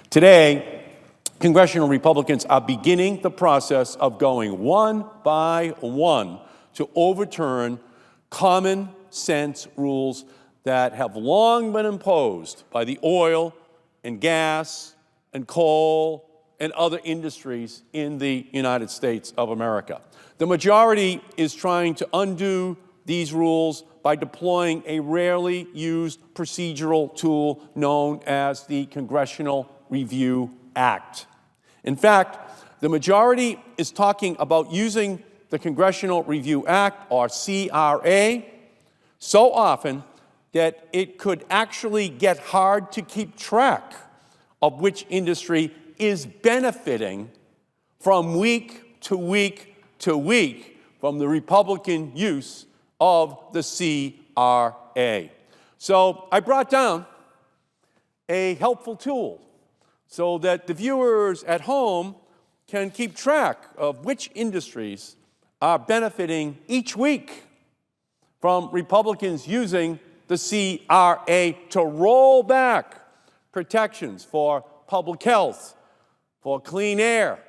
Today, congressional Republicans are beginning the process of going one by one to overturn common sense rules that have long been imposed by the oil and gas and coal and other industries in the United States of America. The majority is trying to undo these rules by deploying a rarely used procedural tool known as the Congressional Review Act. In fact, the majority is talking about using the Congressional Review Act, or CRA, so often that it could actually get hard to keep track of which industry is benefiting from week to week to week from the Republican use of the CRA. So I brought down a helpful tool so that the viewers at home can keep track of which industries are benefiting each week from Republicans using the CRA to roll back protections for public health, for clean air,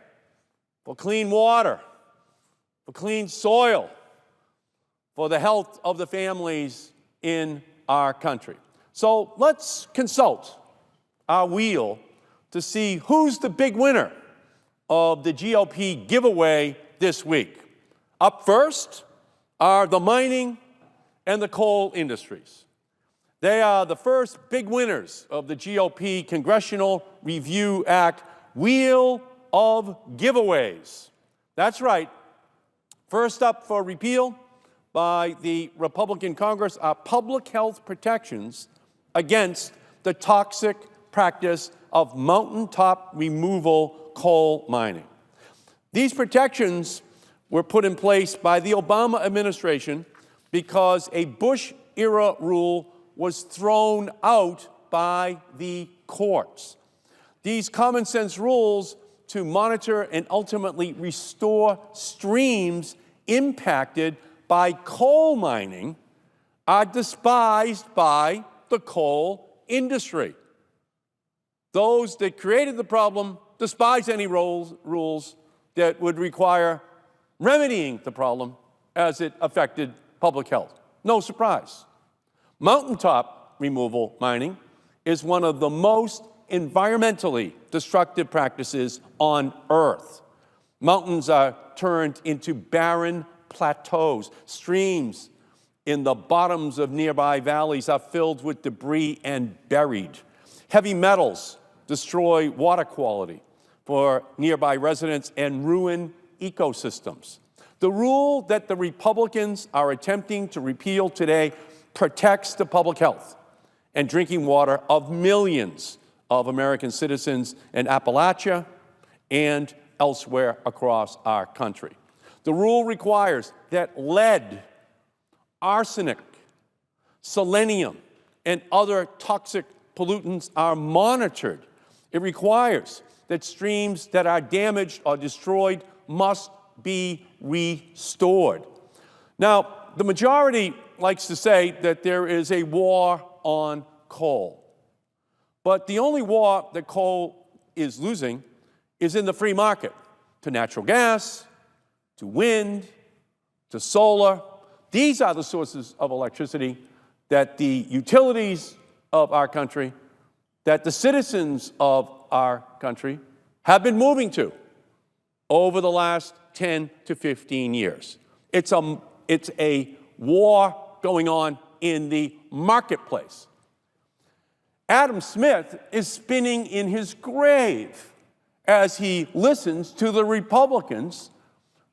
for clean water, for clean soil, for the health of the families in our country. So let's consult our wheel to see who's the big winner of the GOP giveaway this week. Up first are the mining and the coal industries. They are the first big winners of the GOP Congressional Review Act Wheel of Giveaways. That's right. First up for repeal by the Republican Congress are public health protections against the toxic practice of mountaintop removal coal mining. These protections were put in place by the Obama administration because a Bush-era rule was thrown out by the courts. These common sense rules to monitor and ultimately restore streams impacted by coal mining are despised by the coal industry. Those that created the problem despise any rules that would require remedying the problem as it affected public health. No surprise. Mountaintop removal mining is one of the most environmentally destructive practices on Earth. Mountains are turned into barren plateaus. Streams in the bottoms of nearby valleys are filled with debris and buried. Heavy metals destroy water quality for nearby residents and ruin ecosystems. The rule that the Republicans are attempting to repeal today protects the public health and drinking water of millions of American citizens in Appalachia and elsewhere across our country. The rule requires that lead, arsenic, selenium, and other toxic pollutants are monitored. It requires that streams that are damaged or destroyed must be restored. Now, the majority likes to say that there is a war on coal. But the only war that coal is losing is in the free market to natural gas, to wind, to solar. These are the sources of electricity that the utilities of our country, that the citizens of our country have been moving to over the last 10 to 15 years. It's a war going on in the marketplace. Adam Smith is spinning in his grave as he listens to the Republicans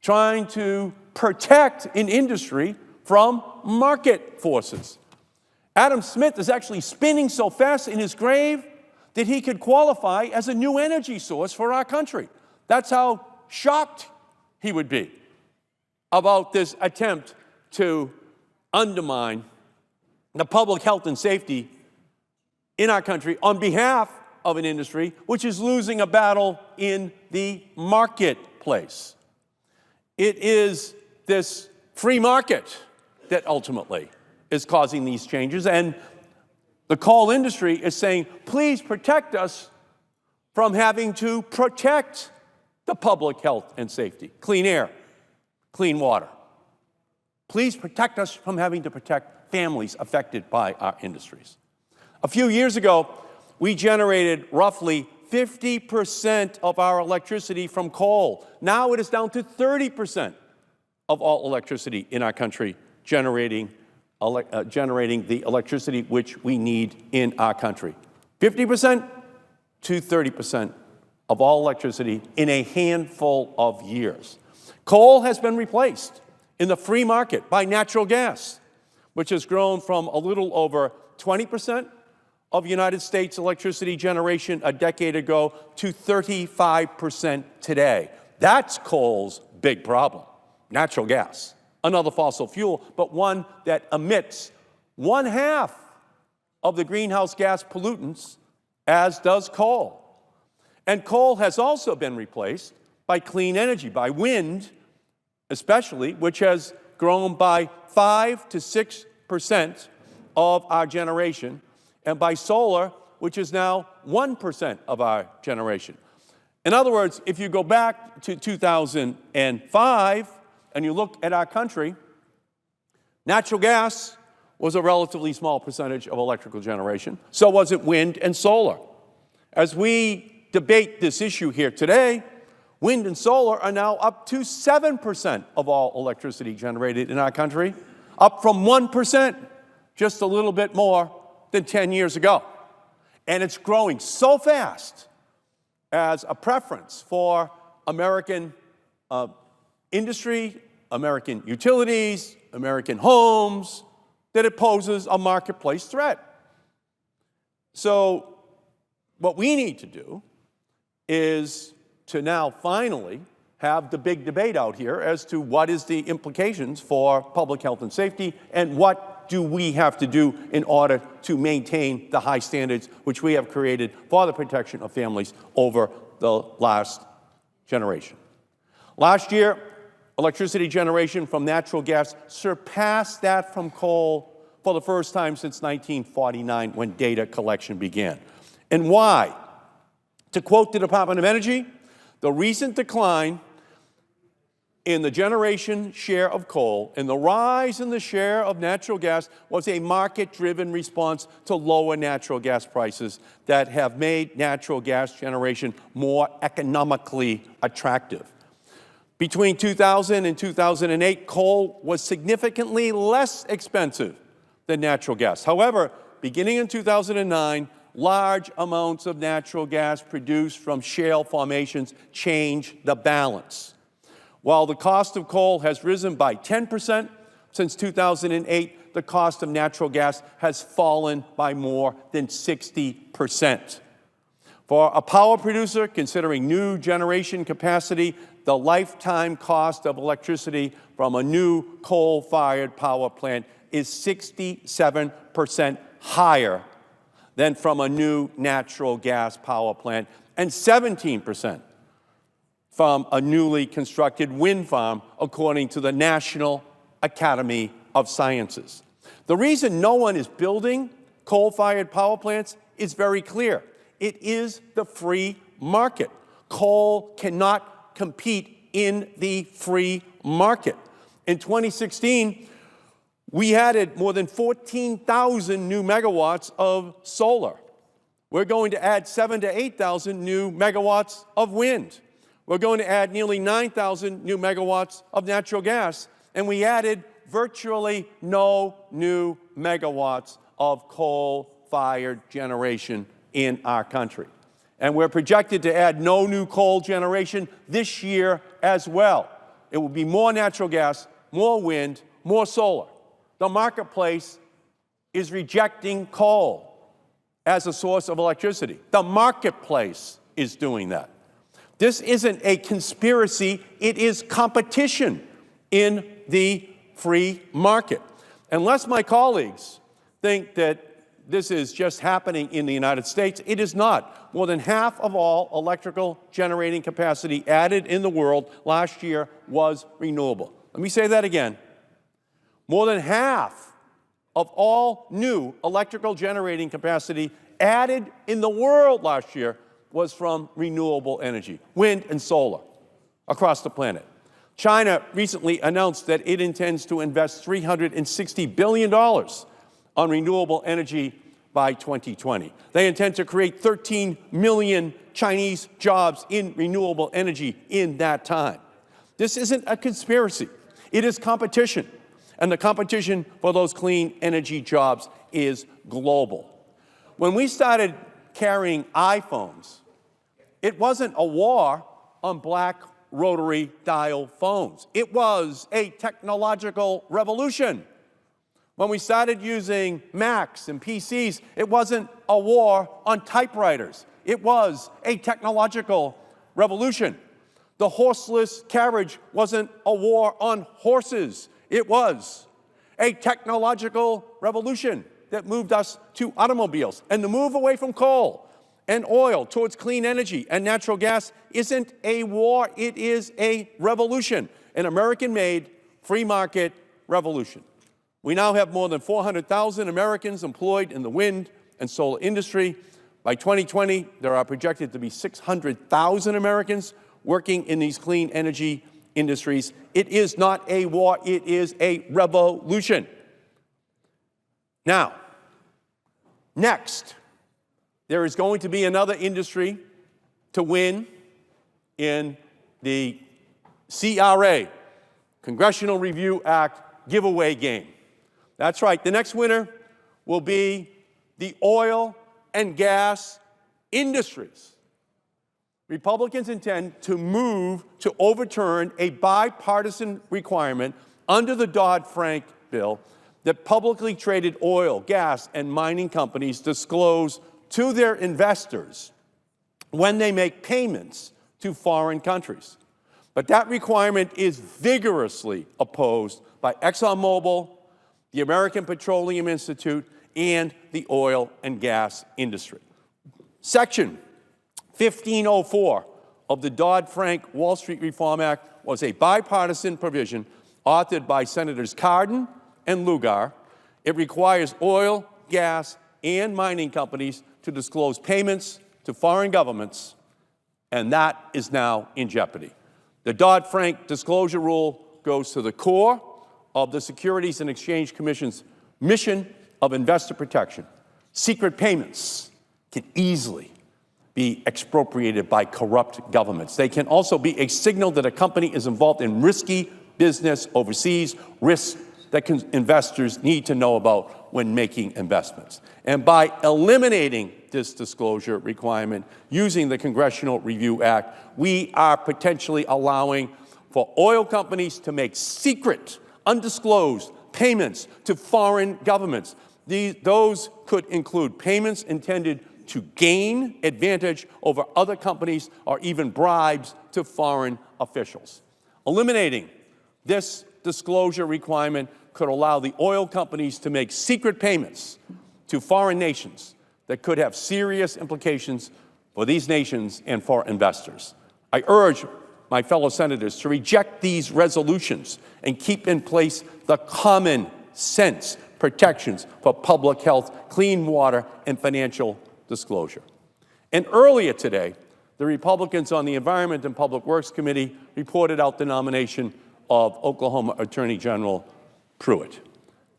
trying to protect an industry from market forces. Adam Smith is actually spinning so fast in his grave that he could qualify as a new energy source for our country. That's how shocked he would be about this attempt to undermine the public health and safety in our country on behalf of an industry which is losing a battle in the marketplace. It is this free market that ultimately is causing these changes, and the coal industry is saying, please protect us from having to protect the public health and safety, clean air, clean water. Please protect us from having to protect families affected by our industries. A few years ago, we generated roughly 50% of our electricity from coal. Now it is down to 30% of all electricity in our country generating the electricity which we need in our country. 50% to 30% of all electricity in a handful of years. Coal has been replaced in the free market by natural gas, which has grown from a little over 20% of United States electricity generation a decade ago to 35% today. That's coal's big problem, natural gas. Another fossil fuel, but one that emits 1/2 of the greenhouse gas pollutants, as does coal. And coal has also been replaced by clean energy, by wind especially, which has grown by 5 to 6% of our generation, and by solar, which is now 1% of our generation. In other words, if you go back to 2005 and you look at our country, natural gas was a relatively small percentage of electrical generation. So was it wind and solar. As we debate this issue here today, wind and solar are now up to 7% of all electricity generated in our country, up from 1%, just a little bit more than 10 years ago. And it's growing so fast as a preference for American industry, American utilities, American homes, that it poses a marketplace threat. So what we need to do is to now finally have the big debate out here as to what is the implications for public health and safety, and what do we have to do in order to maintain the high standards which we have created for the protection of families over the last generation. Last year, electricity generation from natural gas surpassed that from coal for the first time since 1949, when data collection began. And why? To quote the Department of Energy, the recent decline in the generation share of coal and the rise in the share of natural gas was a market-driven response to lower natural gas prices that have made natural gas generation more economically attractive. Between 2000 and 2008, coal was significantly less expensive than natural gas. However, beginning in 2009, large amounts of natural gas produced from shale formations changed the balance. While the cost of coal has risen by 10% since 2008, the cost of natural gas has fallen by more than 60%. For a power producer considering new generation capacity, the lifetime cost of electricity from a new coal-fired power plant is 67% higher than from a new natural gas power plant, and 17% from a newly constructed wind farm, according to the National Academy of Sciences. The reason no one is building coal-fired power plants is very clear. It is the free market. Coal cannot compete in the free market. In 2016, we added more than 14,000 new megawatts of solar. We're going to add 7,000 to 8,000 new megawatts of wind. We're going to add nearly 9,000 new megawatts of natural gas, and we added virtually no new megawatts of coal-fired generation in our country. And we're projected to add no new coal generation this year as well. It will be more natural gas, more wind, more solar. The marketplace is rejecting coal as a source of electricity. The marketplace is doing that. This isn't a conspiracy, it is competition in the free market. Unless my colleagues think that this is just happening in the United States, it is not. More than half of all electrical generating capacity added in the world last year was renewable. Let me say that again. More than half of all new electrical generating capacity added in the world last year was from renewable energy, wind and solar, across the planet. China recently announced that it intends to invest $360 billion on renewable energy by 2020. They intend to create 13 million Chinese jobs in renewable energy in that time. This isn't a conspiracy. It is competition. And the competition for those clean energy jobs is global. When we started carrying iPhones, it wasn't a war on black rotary dial phones. It was a technological revolution. When we started using Macs and PCs, it wasn't a war on typewriters. It was a technological revolution. The horseless carriage wasn't a war on horses. It was a technological revolution that moved us to automobiles. And the move away from coal and oil towards clean energy and natural gas isn't a war, it is a revolution, an American-made free market revolution. We now have more than 400,000 Americans employed in the wind and solar industry. By 2020, there are projected to be 600,000 Americans working in these clean energy industries. It is not a war, it is a revolution. Now, next, there is going to be another industry to win in the CRA, Congressional Review Act giveaway game. That's right, the next winner will be the oil and gas industries. Republicans intend to move to overturn a bipartisan requirement under the Dodd-Frank bill that publicly traded oil, gas, and mining companies disclose to their investors when they make payments to foreign countries. But that requirement is vigorously opposed by ExxonMobil, the American Petroleum Institute, and the oil and gas industry. Section 1504 of the Dodd-Frank Wall Street Reform Act was a bipartisan provision authored by Senators Cardin and Lugar. It requires oil, gas, and mining companies to disclose payments to foreign governments, and that is now in jeopardy. The Dodd-Frank disclosure rule goes to the core of the Securities and Exchange Commission's mission of investor protection. Secret payments can easily be expropriated by corrupt governments. They can also be a signal that a company is involved in risky business overseas, risks that investors need to know about when making investments. And by eliminating this disclosure requirement using the Congressional Review Act, we are potentially allowing for oil companies to make secret, undisclosed payments to foreign governments. Those could include payments intended to gain advantage over other companies or even bribes to foreign officials. Eliminating this disclosure requirement could allow the oil companies to make secret payments to foreign nations that could have serious implications for these nations and for investors. I urge my fellow senators to reject these resolutions and keep in place the common sense protections for public health, clean water, and financial disclosure. And earlier today, the Republicans on the Environment and Public Works Committee reported out the nomination of Oklahoma Attorney General Pruitt.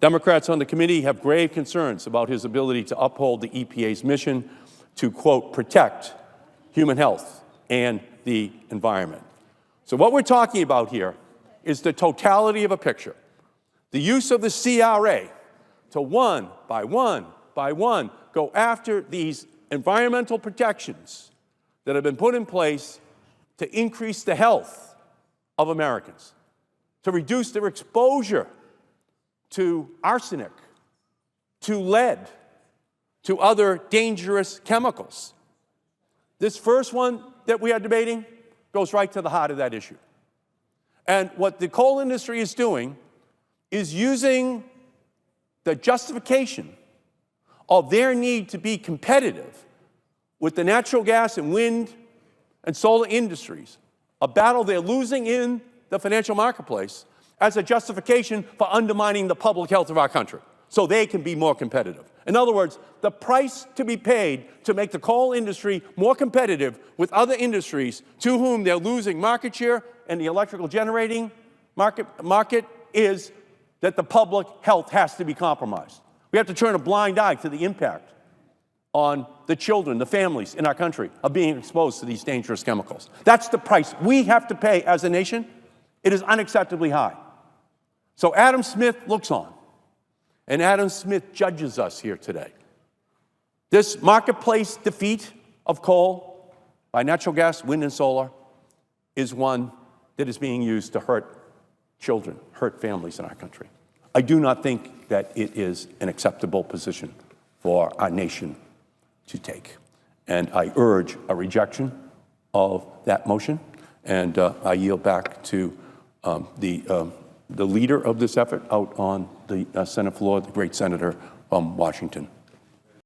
Democrats on the committee have grave concerns about his ability to uphold the EPA's mission to, quote, protect human health and the environment. So what we're talking about here is the totality of a picture. The use of the CRA to one by one go after these environmental protections that have been put in place to increase the health of Americans, to reduce their exposure to arsenic, to lead, to other dangerous chemicals. This first one that we are debating goes right to the heart of that issue. And what the coal industry is doing is using the justification of their need to be competitive with the natural gas and wind and solar industries, a battle they're losing in the financial marketplace, as a justification for undermining the public health of our country so they can be more competitive. In other words, the price to be paid to make the coal industry more competitive with other industries to whom they're losing market share and the electrical generating market is that the public health has to be compromised. We have to turn a blind eye to the impact on the children, the families in our country of being exposed to these dangerous chemicals. That's the price we have to pay as a nation. It is unacceptably high. So Adam Smith looks on, and Adam Smith judges us here today. This marketplace defeat of coal by natural gas, wind, and solar is one that is being used to hurt children, hurt families in our country. I do not think that it is an acceptable position for our nation to take. And I urge a rejection of that motion, and I yield back to the leader of this effort out on the Senate floor, the great senator from Washington,